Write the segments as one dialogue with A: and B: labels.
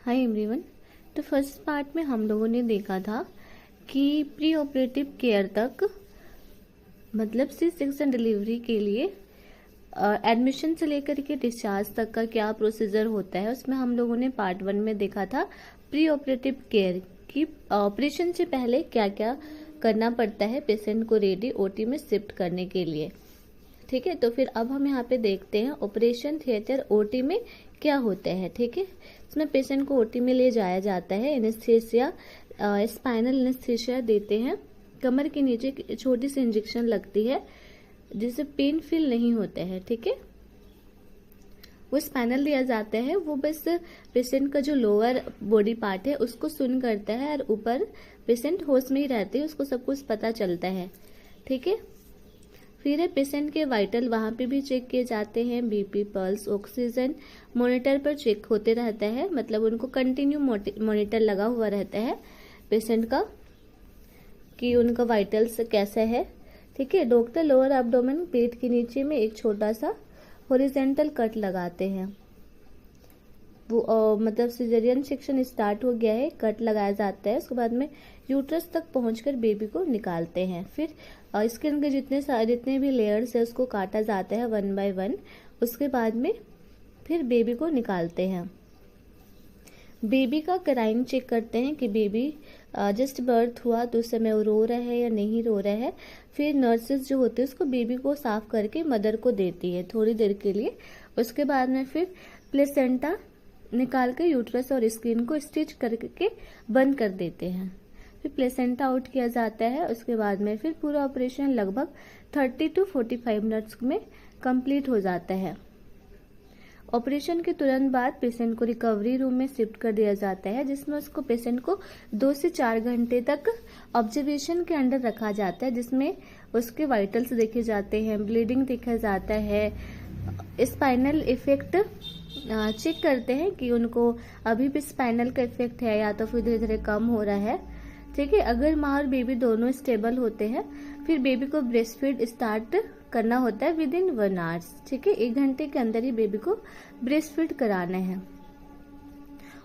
A: Hi everyone. तो first part में हम लोगों ने देखा था कि प्री ऑपरेटिव केयर तक मतलब सी सेक्शन डिलीवरी के लिए एडमिशन से लेकर के डिस्चार्ज तक का क्या प्रोसीजर होता है। उसमें हम लोगों ने पार्ट 1 में देखा था प्री ऑपरेटिव केयर की ऑपरेशन से पहले क्या क्या करना पड़ता है पेशेंट को रेडी ओटी में शिफ्ट करने के लिए। ठीक है, तो फिर अब हम यहाँ पे देखते हैं ऑपरेशन थिएटर ओटी में क्या होता है। ठीक है, इसमें पेशेंट को ओटी में ले जाया जाता है, एनेस्थीसिया स्पाइनल एनेस्थीसिया देते हैं, कमर के नीचे छोटी सी इंजेक्शन लगती है जिससे पेन फील नहीं होता है। ठीक है, वो स्पाइनल दिया जाता है, वो बस पेशेंट का जो लोअर बॉडी पार्ट है उसको सुन करता है और ऊपर पेशेंट होश में ही रहते हैं, उसको सब कुछ पता चलता है। ठीक है, फिर पेशेंट के वाइटल वहाँ पे भी चेक किए जाते हैं, बीपी पल्स ऑक्सीजन मॉनिटर पर चेक होते रहता है, मतलब उनको कंटिन्यू मॉनिटर लगा हुआ रहता है पेशेंट का कि उनका वाइटल्स कैसा है। ठीक है, डॉक्टर लोअर एब्डोमेन पेट के नीचे में एक छोटा सा हॉरिजॉन्टल कट लगाते हैं। वो मतलब सिजेरियन सेक्शन स्टार्ट हो गया है, कट लगाया जाता है, उसके बाद में यूट्रस तक पहुंचकर बेबी को निकालते हैं। फिर स्किन के जितने भी लेयर्स है उसको काटा जाता है 1 बाय 1। उसके बाद में फिर बेबी को निकालते हैं। बेबी का क्राइम चेक करते हैं कि बेबी जस्ट बर्थ हुआ तो उस समय वो रो रहा है या नहीं रो रहा है। फिर नर्सेस जो होती है उसको बेबी को साफ करके मदर को देती है थोड़ी देर के लिए। उसके बाद में फिर प्लेसेंटा निकाल के यूट्रस और स्किन को स्टिच करके बंद कर देते हैं। फिर प्लेसेंटा आउट किया जाता है। उसके बाद में फिर पूरा ऑपरेशन लगभग 30 to 45 मिनट्स में कंप्लीट हो जाता है। ऑपरेशन के तुरंत बाद पेशेंट को रिकवरी रूम में शिफ्ट कर दिया जाता है, जिसमें उसको पेशेंट को 2 से 4 घंटे तक ऑब्जर्वेशन के अंडर रखा जाता है, जिसमें उसके वाइटल्स देखे जाते हैं, ब्लीडिंग देखा जाता है, स्पाइनल इफेक्ट चेक करते हैं कि उनको अभी भी स्पाइनल का इफेक्ट है या तो फिर धीरे धीरे कम हो रहा है। ठीक है, अगर माँ और बेबी दोनों स्टेबल होते हैं फिर बेबी को ब्रेस्ट फीड स्टार्ट करना होता है विदिन 1 आवर्स। ठीक है, 1 घंटे के अंदर ही बेबी को ब्रेस्ट फीड कराना है।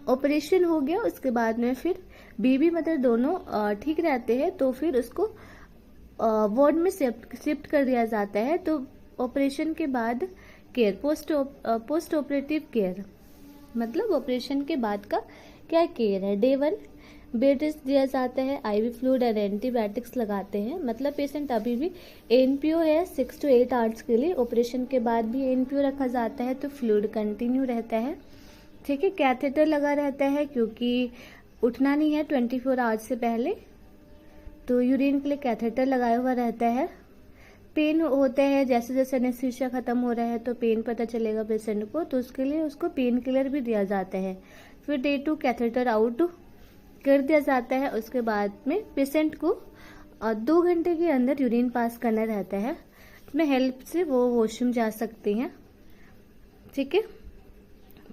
A: ऑपरेशन हो गया, उसके बाद में फिर बेबी मदर दोनों ठीक रहते हैं तो फिर उसको वार्ड में शिफ्ट कर दिया जाता है। तो ऑपरेशन के बाद केयर पोस्ट ऑपरेटिव केयर मतलब ऑपरेशन के बाद का क्या केयर है। डे 1 बेड रेस्ट दिया जाता है, आईवी फ्लूइड और एंटीबायोटिक्स लगाते हैं, मतलब पेशेंट अभी भी एनपीओ है 6 to 8 आवर्स के लिए। ऑपरेशन के बाद भी एनपीओ रखा जाता है तो फ्लूइड कंटिन्यू रहता है। ठीक है, कैथेटर लगा रहता है क्योंकि उठना नहीं है 24 आवर्स से पहले, तो यूरिन के लिए कैथेटर लगाया हुआ रहता है। पेन होते हैं, जैसे जैसे एनेस्थीसिया खत्म हो रहा है तो पेन पता चलेगा पेशेंट को, तो उसके लिए उसको पेन किलर भी दिया जाता है। फिर डे 2 कैथेटर आउट कर दिया जाता है। उसके बाद में पेशेंट को 2 घंटे के अंदर यूरिन पास करना रहता है, इसमें हेल्प से वो वॉशरूम जा सकती हैं। ठीक है,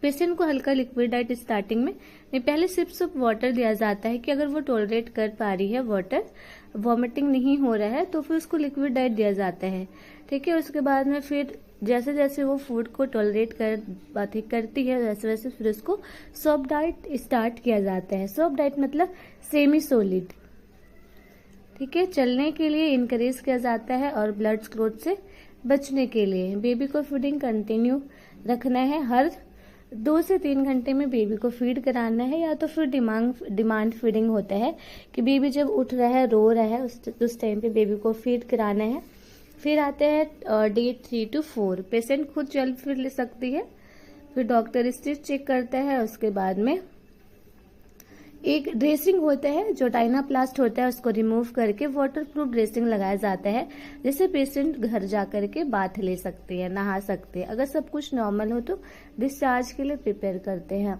A: पेशेंट को हल्का लिक्विड डाइट स्टार्टिंग में पहले सिप्स ऑफ वाटर दिया जाता है कि अगर वो टॉलरेट कर पा रही है वाटर, वॉमिटिंग नहीं हो रहा है तो फिर उसको लिक्विड डाइट दिया जाता है। ठीक है, उसके बाद में फिर जैसे जैसे वो फूड को टॉलरेट करती है वैसे वैसे फिर उसको सॉफ्ट डाइट स्टार्ट किया जाता है। सॉफ्ट डाइट मतलब सेमी सॉलिड। ठीक है, चलने के लिए इनकरेज किया जाता है और ब्लड क्लॉट से बचने के लिए बेबी को फीडिंग कंटिन्यू रखना है। हर 2 से 3 घंटे में बेबी को फीड कराना है, या तो फिर डिमांड फीडिंग होता है कि बेबी जब उठ रहा है रो रहा है उस टाइम पे बेबी को फीड कराना है। फिर आते हैं डे 3 to 4 पेशेंट खुद चल फिर ले सकती है। फिर डॉक्टर स्टिच चेक करता है। उसके बाद में एक ड्रेसिंग होता है जो डायनाप्लास्ट होता है, उसको रिमूव करके वाटरप्रूफ ड्रेसिंग लगाया जाता है, जिससे पेशेंट घर जा करके बाथ ले सकते हैं, नहा सकते हैं। अगर सब कुछ नॉर्मल हो तो डिस्चार्ज के लिए प्रिपेयर करते हैं।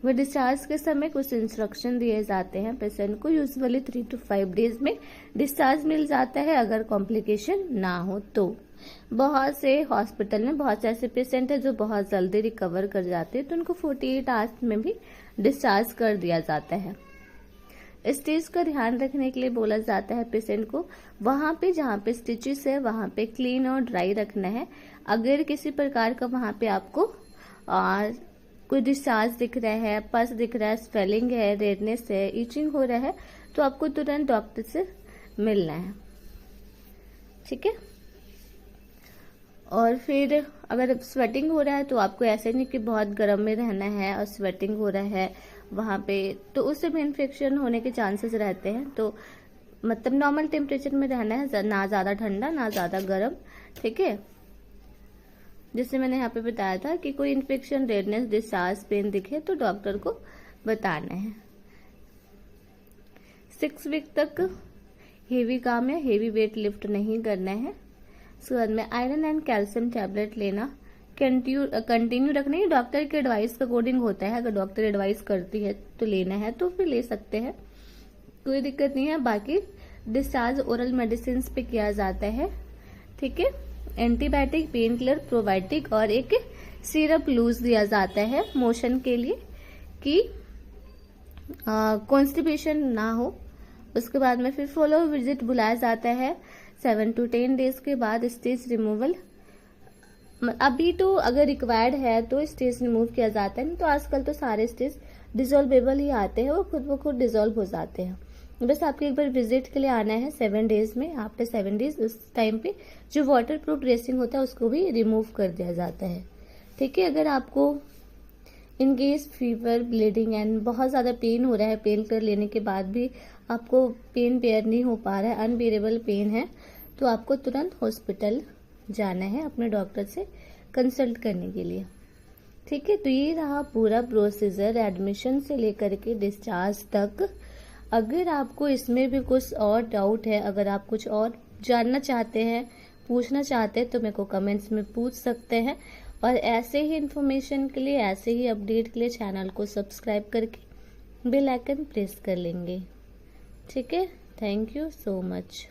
A: वह डिस्चार्ज के समय कुछ इंस्ट्रक्शन दिए जाते हैं पेशेंट को। यूजुअली 3 to 5 डेज में डिस्चार्ज मिल जाता है अगर कॉम्प्लिकेशन ना हो तो। बहुत से हॉस्पिटल में बहुत से ऐसे पेशेंट है जो बहुत जल्दी रिकवर कर जाते हैं तो उनको 48 आवर्स में भी डिस्चार्ज कर दिया जाता है। स्टिच का ध्यान रखने के लिए बोला जाता है पेशेंट को, वहां पे जहाँ पे स्टिचेस है वहां पे क्लीन और ड्राई रखना है। अगर किसी प्रकार का वहां पे आपको कोई डिस्चार्ज दिख रहा है, पस दिख रहा है, स्वेलिंग है, रेडनेस है, ईचिंग हो रहा है, तो आपको तुरंत डॉक्टर से मिलना है। ठीक है। और फिर अगर स्वेटिंग हो रहा है तो आपको ऐसे नहीं कि बहुत गर्म में रहना है और स्वेटिंग हो रहा है वहाँ पे, तो उससे भी इन्फेक्शन होने के चांसेस रहते हैं। तो मतलब नॉर्मल टेम्परेचर में रहना है, ना ज़्यादा ठंडा ना ज़्यादा गर्म। ठीक है। जैसे मैंने यहाँ पे बताया था कि कोई इन्फेक्शन, रेडनेस, डिस्चार्ज, पेन दिखे तो डॉक्टर को बताना है। 6 वीक तक हेवी काम या हेवी वेट लिफ्ट नहीं करना है। उसके बाद में आयरन एंड कैल्शियम टैबलेट लेना कंटिन्यू रखना है। डॉक्टर के एडवाइस के अकॉर्डिंग होता है, अगर डॉक्टर एडवाइस करती है तो लेना है तो फिर ले सकते हैं, कोई दिक्कत नहीं है। बाकी डिस्चार्ज ओरल मेडिसिन पे किया जाता है। ठीक है। एंटीबायोटिक, पेन किलर, प्रोबायोटिक और एक सिरप लूज दिया जाता है मोशन के लिए कि कॉन्स्टिपेशन ना हो। उसके बाद में फिर फॉलो विजिट बुलाया जाता है 7 to 10 डेज के बाद। स्टेज रिमूवल अभी तो अगर रिक्वायर्ड है तो स्टेज रिमूव किया जाता है, नहीं तो आजकल तो सारे स्टेज डिजोल्वेबल ही आते हैं, वो खुद डिजोल्व हो जाते हैं। बस आपको एक बार विजिट के लिए आना है 7 डेज में। आफ्टर 7 डेज उस टाइम पे जो वाटर प्रूफ ड्रेसिंग होता है उसको भी रिमूव कर दिया जाता है। ठीक है। अगर आपको in case fever, bleeding and बहुत ज़्यादा पेन हो रहा है, पेन किलर लेने के बाद भी आपको पेन बेयर नहीं हो पा रहा है, अनबेरेबल पेन है, तो आपको तुरंत हॉस्पिटल जाना है अपने डॉक्टर से कंसल्ट करने के लिए। ठीक है। तो ये रहा पूरा प्रोसीजर एडमिशन से लेकर के डिस्चार्ज तक। अगर आपको इसमें भी कुछ और डाउट है, अगर आप कुछ और जानना चाहते हैं, पूछना चाहते हैं, तो मेरे को कमेंट्स में पूछ सकते हैं। और ऐसे ही इन्फॉर्मेशन के लिए, ऐसे ही अपडेट के लिए चैनल को सब्सक्राइब करके बेल आइकन प्रेस कर लेंगे। ठीक है। Thank you so much.